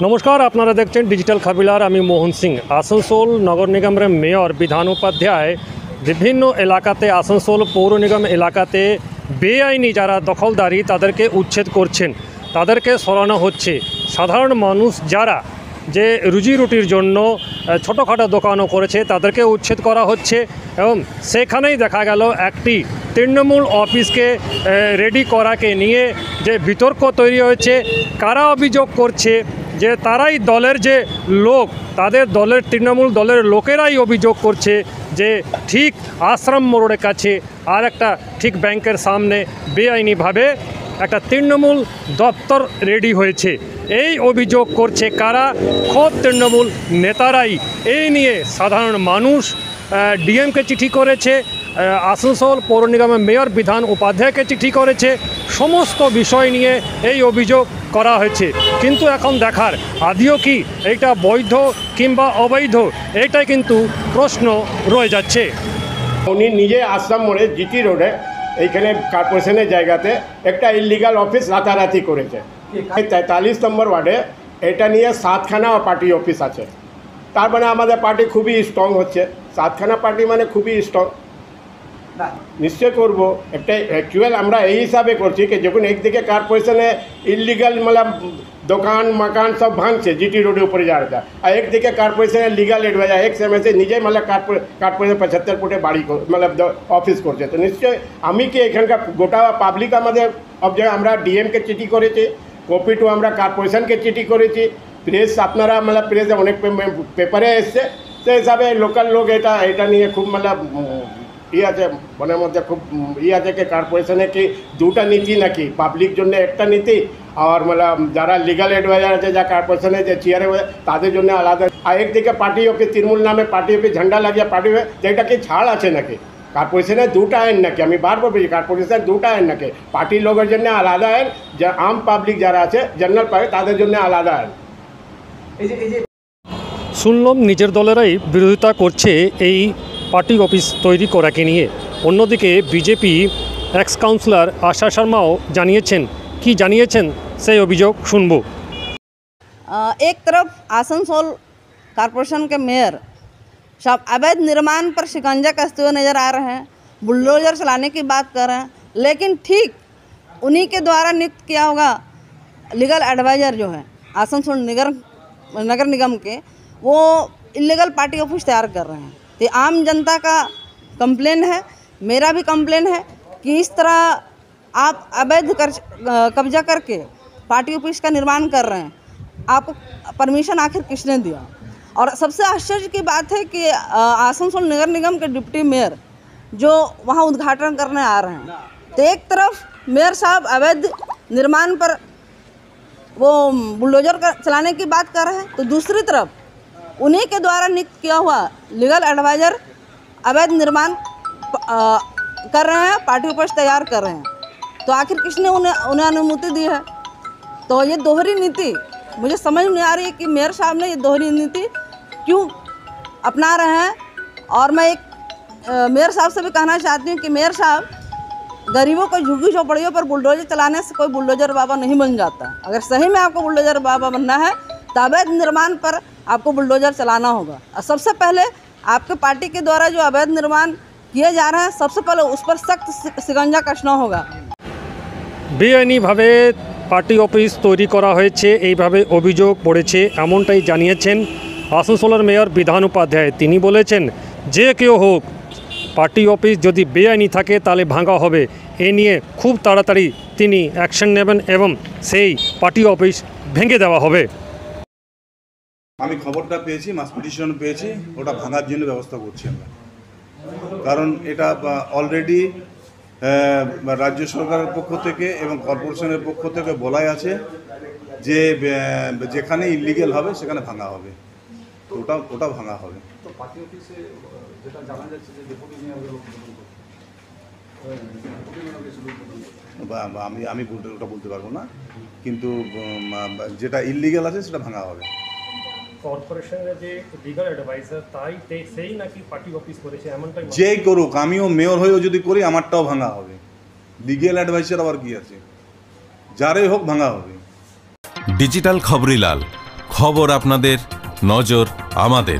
नमस्कार আপনারা দেখছেন ডিজিটাল খবরিলার আমি মোহন সিং আসানসোল নগর নিগমের মেয়র বিধান উপাধ্যায় বিভিন্ন এলাকাতে আসানসোল পৌর নিগম এলাকাতে বেআইনি যারা দখলদারি তাদেরকে উচ্ছেদ করছেন তাদেরকে সরানো হচ্ছে সাধারণ মানুষ যারা যে রুজি রুটির জন্য ছোটোখাটো দোকানও করেছে তাদেরকে উচ্ছেদ করা হচ্ছে এবং সেখানেই দেখা গেল একটি তৃণমূল অফিসকে রেডি করাকে নিয়ে যে বিতর্ক তৈরি হয়েছে কারা অভিযোগ করছে যে তারাই দলের যে লোক তাদের দলের তৃণমূল দলের লোকেরাই অভিযোগ করছে যে ঠিক আশ্রম মোড়ের কাছে আর একটা ঠিক ব্যাংকের সামনে বেআইনিভাবে একটা তৃণমূল দপ্তর রেডি হয়েছে এই অভিযোগ করছে কারা খোদ তৃণমূল নেতারাই এই নিয়ে সাধারণ মানুষ ডিএমকে চিঠি করেছে আসানসোল পৌর নিগমের মেয়র বিধান উপাধ্যায়কে চিঠি করেছে সমস্ত বিষয় নিয়ে এই অভিযোগ করা হয়েছে কিন্তু এখন দেখার আদৌ কি এটা বৈধ কিংবা অবৈধ এটাই কিন্তু প্রশ্ন রয়ে যাচ্ছে। উনি নিজে আশ্রম মোড়ে জিটি রোডে এইখানে কর্পোরেশনের জায়গাতে একটা ইলিগাল অফিস রাতারাতি করেছে 43 নম্বর ওয়ার্ডে এটা নিয়ে 7খানা পার্টি অফিস আছে তার মানে আমাদের পার্টি খুবই স্ট্রং হচ্ছে 7খানা পার্টি মানে খুবই স্ট্রং নিশ্চয় করব একটা অ্যাকচুয়াল আমরা এই হিসাবে করছি কি যখন একদিকে কর্পোরেশনে ইলিগাল মানে দোকান মাকান সব ভাঙছে জিটি রোডের উপরে যাওয়াটা আর একদিকে কর্পোরেশনের লিগাল এডভাইজার এক সেমেসে নিজে মানে কর্পোরেশন 75 ফুটে বাড়ি মানে অফিস করছে তো নিশ্চয় আমি কি এখানকার গোটা পাবলিক আমাদের আমরা ডিএমকে চিঠি করেছি কপি টু আমরা কর্পোরেশনকে চিঠি করেছি প্রেস আপনারা মানে প্রেসে অনেক পেপারে এসছে সেই হিসাবে লোকাল লোক এটা নিয়ে খুব মানে আছে মনের মধ্যে খুব আছে কি কর্পোরেশনে কি দুটা নীতি নাকি পাবলিক জন্য একটা নীতি আর মানে যারা লিগাল অ্যাডভাইজার আছে যা কর্পোরেশনে যে চেয়ারে তাদের জন্য আলাদা আর একদিকে পার্টি অফিস তৃণমূল নামে পার্টি অফিস ঝান্ডা লাগিয়ে পার্টি যেটা কি ছাড় আছে নাকি কর্পোরেশনে দুটা আইন নাকি আমি বারবার বলছি কর্পোরেশনের দুটা আইন নাকি পার্টির লোকের জন্য আলাদা আইন যা আম পাবলিক যারা আছে জেনারেল পার্টি তাদের জন্য আলাদা আইন। শুনলাম নিজের দলেরাই বিরোধিতা করছে এই পার্টি অফিস তৈরি করাকে নিয়ে অন্যদিকে বিজেপি এক্স কাউন্সিলর আশা শর্মাও জানিয়েছেন কি জানিয়েছেন সেই অভিযোগ শুনব। एक तरफ आसनसोल कॉरपोरेशन के मेयर सब अवैध निर्माण पर शिकंजा कसते हुए नज़र आ रहे हैं बुलडोजर चलाने की बात कर रहे हैं लेकिन ठीक उन्हीं के द्वारा नियुक्त किया होगा लीगल एडवाइज़र जो है आसनसोल नगर निगम के वो इलीगल पार्टी ऑफिस तैयार कर रहे हैं। तो आम जनता का कंप्लेन है मेरा भी कंप्लेन है कि इस तरह आप अवैध कब्जा करके पार्टी ऑफिस का निर्माण कर रहे हैं आपको परमिशन आखिर किसने दिया। और सबसे आश्चर्य की बात है कि आसनसोल नगर निगम के डिप्टी मेयर जो वहाँ उद्घाटन करने आ रहे हैं तो एक तरफ मेयर साहब अवैध निर्माण पर वो बुलडोजर चलाने की बात कर रहे हैं तो दूसरी तरफ उन्हीं के द्वारा नियुक्त किया हुआ लीगल एडवाइज़र अवैध निर्माण कर रहे हैं पार्टी ऑफिस तैयार कर रहे हैं तो आखिर किसने उन्हें अनुमति दी है। तो ये दोहरी नीति मुझे समझ नहीं आ रही है कि मेयर साहब ने ये दोहरी नीति क्यों अपना रहे हैं। और मैं एक मेयर साहब से भी कहना चाहती हूँ कि मेयर साहब गरीबों को झुग्गी झोपड़ियों पर बुलडोजर चलाने से कोई बुलडोजर बाबा नहीं बन जाता। अगर सही में आपको बुलडोजर बाबा बनना है तो अवैध निर्माण पर आपको बुलडोजर चलाना होगा और सबसे पहले आपके पार्टी के द्वारा जो अवैध निर्माण किए जा रहे हैं सबसे पहले उस पर सख्त शिकंजा कसना होगा। বেআইনিভাবে পার্টি অফিস তৈরি করা হয়েছে এইভাবে অভিযোগ পড়েছে এমনটাই জানিয়েছেন আসানসোলের মেয়র বিধান উপাধ্যায়। তিনি বলেছেন যে কেউ হোক পার্টি অফিস যদি বেআইনি থাকে তাহলে ভাঙা হবে এ নিয়ে খুব তাড়াতাড়ি তিনি অ্যাকশন নেবেন এবং সেই পার্টি অফিস ভেঙে দেওয়া হবে। আমি খবরটা পেয়েছি মাস পিটিশন পেয়েছি ওটা ভাঙার জন্য ব্যবস্থা করছি আমরা কারণ এটা অলরেডি রাজ্য সরকারের পক্ষ থেকে এবং কর্পোরেশনের পক্ষ থেকে বলাই আছে যে যেখানে ইলিগেল হবে সেখানে ভাঙা হবে তো ওটা ভাঙা হবে। আমি ওটা বলতে পারবো না কিন্তু যেটা ইলিগেল আছে সেটা ভাঙা হবে। কর্পোরেশনের যে লিগাল অ্যাডভাইজার সেই নাকি পার্টি অফিস করেছে এমনটাই যেই করুক আমিও মেয়র হয়েও যদি করি আমারটাও ভাঙা হবে। লিগেল অ্যাডভাইজার আবার কি আছে যারাই হোক ভাঙা হবে। ডিজিটাল খবরিলাল খবর আপনাদের, নজর আমাদের।